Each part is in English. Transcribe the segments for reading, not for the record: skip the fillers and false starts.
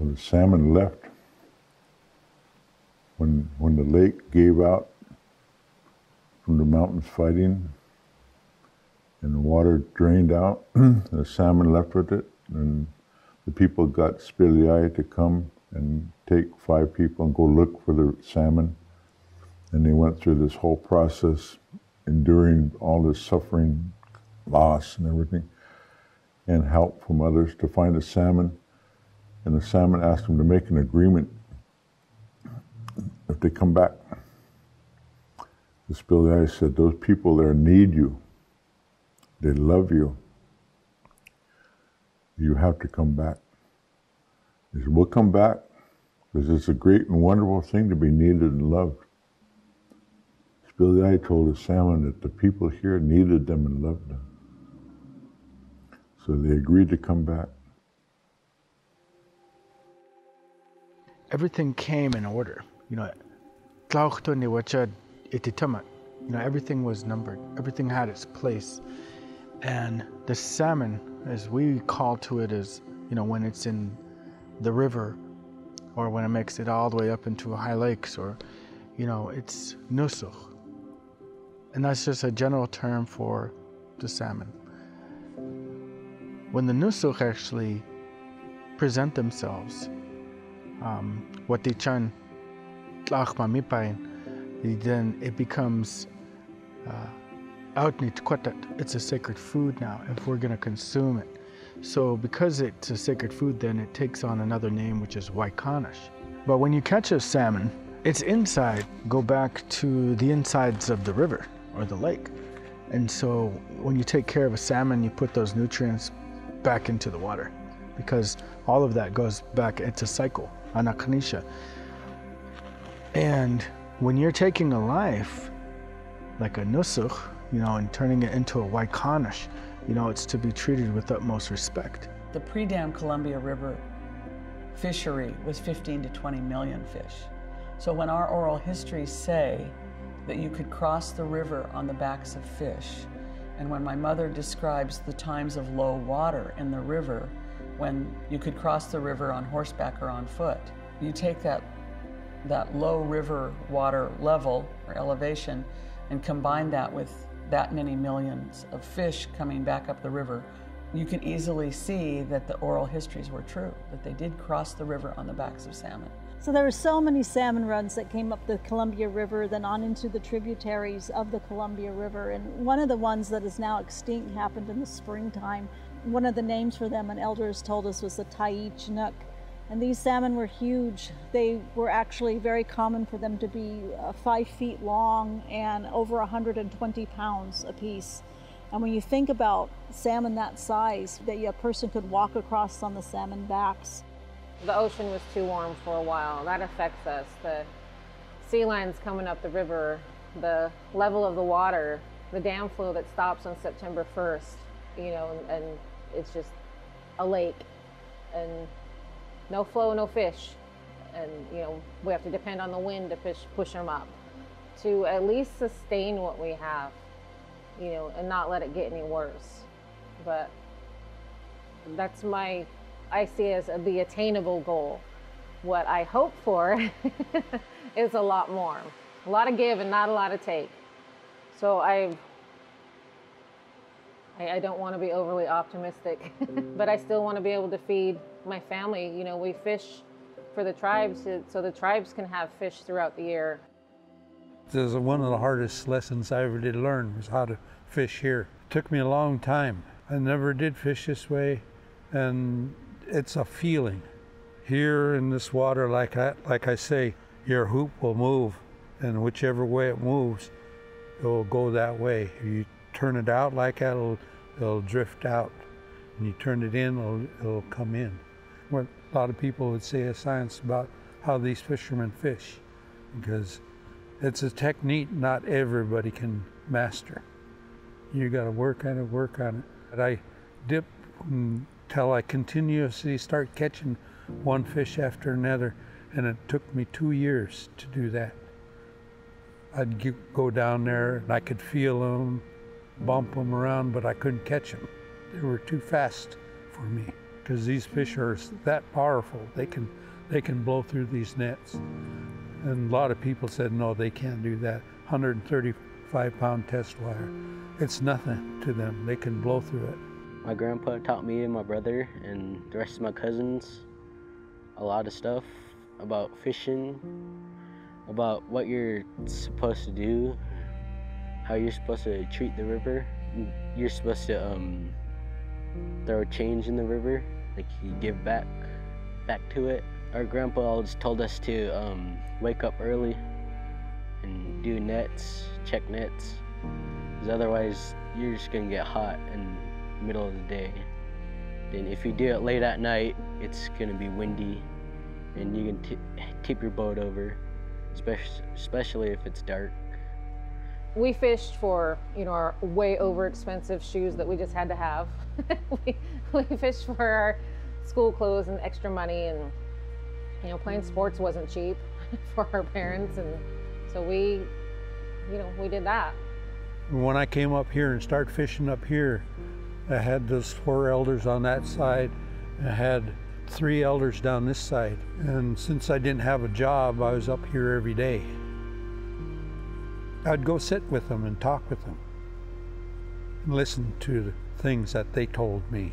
When the salmon left, when the lake gave out from the mountains fighting and the water drained out, the salmon left with it, and the people got Spiliai to come and take 5 people and go look for the salmon. And they went through this whole process, enduring all this suffering, loss and everything, and help from others to find the salmon. And the salmon asked them to make an agreement if they come back. The Spiliai said, those people there need you. They love you. You have to come back. He said, we'll come back, because it's a great and wonderful thing to be needed and loved. Spiliai told the salmon that the people here needed them and loved them. So they agreed to come back. Everything came in order. Everything was numbered. Everything had its place. And the salmon, as we call to it, is, when it's in the river, or when it makes it all the way up into high lakes, or, it's nusuk. And that's just a general term for the salmon. When the nusuk actually present themselves, what they chan then it becomes it's a sacred food now if we're going to consume it. So because it's a sacred food, then it takes on another name, which is waikanish. But when you catch a salmon, its inside go back to the insides of the river or the lake. And so when you take care of a salmon, you put those nutrients back into the water, because all of that goes back. It's a cycle, anakanisha. And when you're taking a life like a nusuk, and turning it into a waikanish, it's to be treated with utmost respect. The pre-dam Columbia River fishery was 15 to 20 million fish. So when our oral histories say that you could cross the river on the backs of fish, and when my mother describes the times of low water in the river, when you could cross the river on horseback or on foot, you take that low river water level or elevation and combine that with that many millions of fish coming back up the river, you can easily see that the oral histories were true, that they did cross the river on the backs of salmon. So there were so many salmon runs that came up the Columbia River, then on into the tributaries of the Columbia River. And one of the ones that is now extinct happened in the springtime. One of the names for them, an elder has told us, was the Tai Chinook. And these salmon were huge. They were actually very common for them to be 5 feet long and over 120 pounds apiece. And when you think about salmon that size, that a person could walk across on the salmon backs. The ocean was too warm for a while. That affects us. The sea lions coming up the river, the level of the water, the dam flow that stops on September 1st, and it's just a lake, and no flow, no fish. And, we have to depend on the wind to push them up to at least sustain what we have, and not let it get any worse. But that's I see as the attainable goal. What I hope for is a lot more. A lot of give and not a lot of take. So I don't want to be overly optimistic, but I still want to be able to feed my family. We fish for the tribes, so the tribes can have fish throughout the year. This is one of the hardest lessons I ever did learn, was how to fish here. It took me a long time. I never did fish this way, and it's a feeling. Here in this water, like I say, your hoop will move, and whichever way it moves, it will go that way. If you turn it out like that, it'll drift out. When you turn it in, it'll come in. What a lot of people would say is science about how these fishermen fish, because it's a technique not everybody can master. You got to work on it. But I dip until I continuously start catching one fish after another, and it took me 2 years to do that. I'd go down there and I could feel them, bump them around, but I couldn't catch them. They were too fast for me. because these fish are that powerful. They can blow through these nets. And a lot of people said, no, they can't do that. 135-pound test wire, it's nothing to them. They can blow through it. My grandpa taught me and my brother and the rest of my cousins a lot of stuff about fishing, about what you're supposed to do, how you're supposed to treat the river. You're supposed to throw change in the river, like you give back to it. Our grandpa always told us to wake up early and do nets, check nets, because otherwise you're just gonna get hot in the middle of the day. And if you do it late at night, it's gonna be windy, and you can tip your boat over, especially if it's dark. We fished for, our way over expensive shoes that we just had to have. we fished for our school clothes and extra money, and playing sports wasn't cheap for our parents, and so we did that. When I came up here and started fishing up here, I had those 4 elders on that side, and I had 3 elders down this side. And since I didn't have a job, I was up here every day. I'd go sit with them and talk with them and listen to the things that they told me,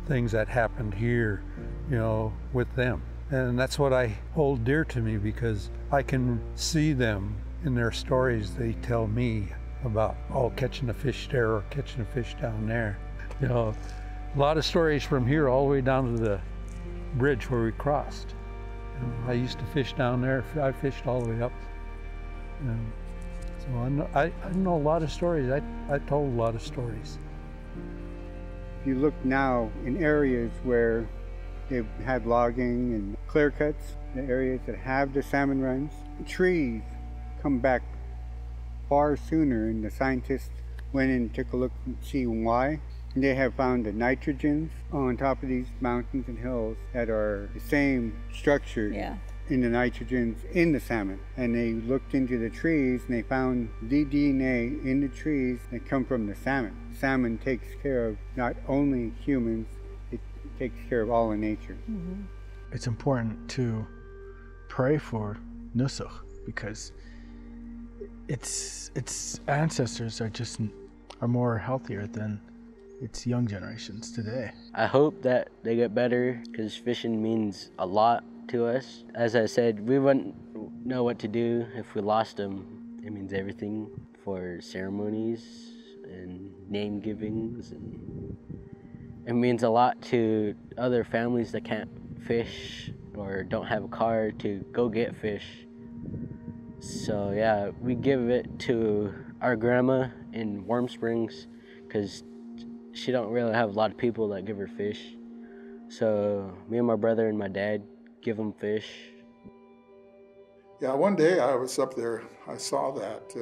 things that happened here, with them. And that's what I hold dear to me, because I can see them in their stories. They tell me about, catching a fish there or catching a fish down there. A lot of stories from here all the way down to the bridge where we crossed. I used to fish down there. I fished all the way up. So I know a lot of stories. I told a lot of stories. If you look now in areas where they've had logging and clear cuts, the areas that have the salmon runs, trees come back far sooner, and the scientists went in and took a look and see why. And they have found the nitrogens on top of these mountains and hills that are the same structure in the nitrogens in the salmon. And they looked into the trees and they found the DNA in the trees that come from the salmon. Salmon takes care of not only humans, it takes care of all in nature. Mm-hmm. It's important to pray for Nusach, because its ancestors are more healthier than its young generations today. I hope that they get better, because fishing means a lot to us. As I said, we wouldn't know what to do if we lost them. It means everything for ceremonies and name givings, and it means a lot to other families that can't fish or don't have a car to go get fish. So yeah, we give it to our grandma in Warm Springs, because she don't really have a lot of people that give her fish. So me and my brother and my dad give them fish. Yeah, one day I was up there, I saw that.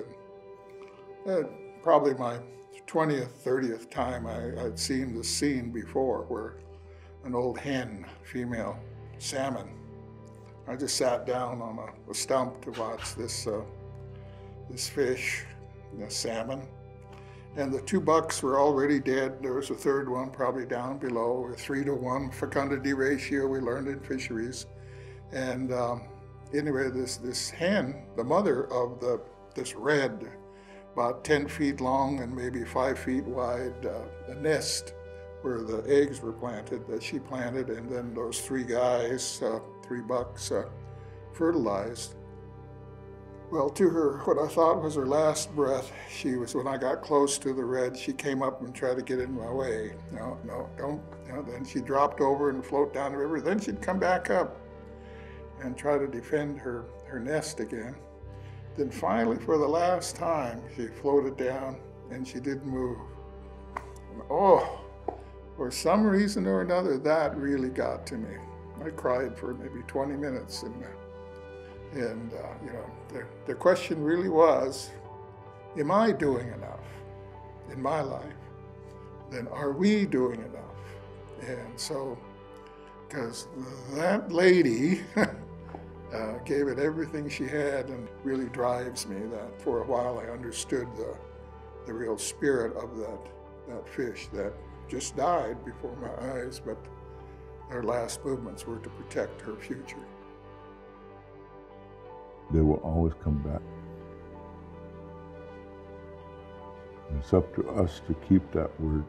Probably my 20th, 30th time I'd seen this scene before, where an old hen, female salmon, I just sat down on a stump to watch this fish, the salmon. And the 2 bucks were already dead. There was a third one probably down below, a 3-to-1 fecundity ratio we learned in fisheries. And anyway, this hen, the mother of this red, about 10 feet long and maybe 5 feet wide, a nest where the eggs were planted, that she planted, and then those 3 guys, 3 bucks, fertilized. Well, to her, what I thought was her last breath, when I got close to the red, she came up and tried to get in my way. No, don't. Then she dropped over and float down the river. Then she'd come back up and try to defend her nest again. Then finally, for the last time, she floated down and she didn't move. And for some reason or another, that really got to me. I cried for maybe 20 minutes, and the question really was, am I doing enough in my life? Then are we doing enough? And so, because that lady gave it everything she had, and really drives me that for a while I understood the real spirit of that fish, that just died before my eyes, but their last movements were to protect her future. They will always come back. It's up to us to keep that word.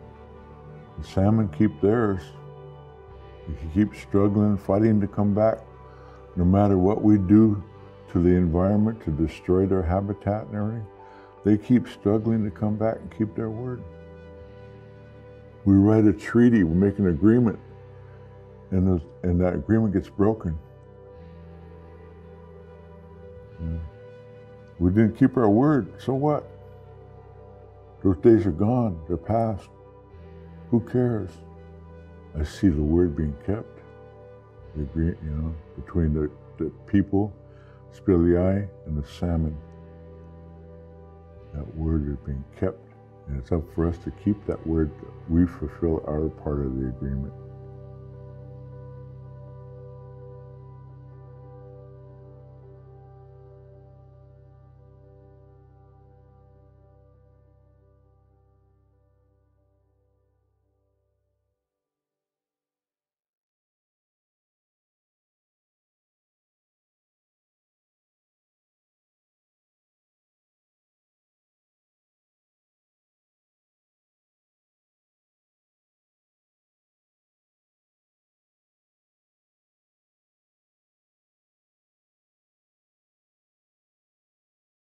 The salmon keep theirs. They can keep struggling, fighting to come back, no matter what we do to the environment to destroy their habitat and everything. They keep struggling to come back and keep their word. We write a treaty, we make an agreement, and that agreement gets broken. We didn't keep our word, so what? Those days are gone, they're past. Who cares? I see the word being kept. The agreement, between the people, Spiliai, and the salmon. That word is being kept, and it's up for us to keep that word that we fulfill our part of the agreement.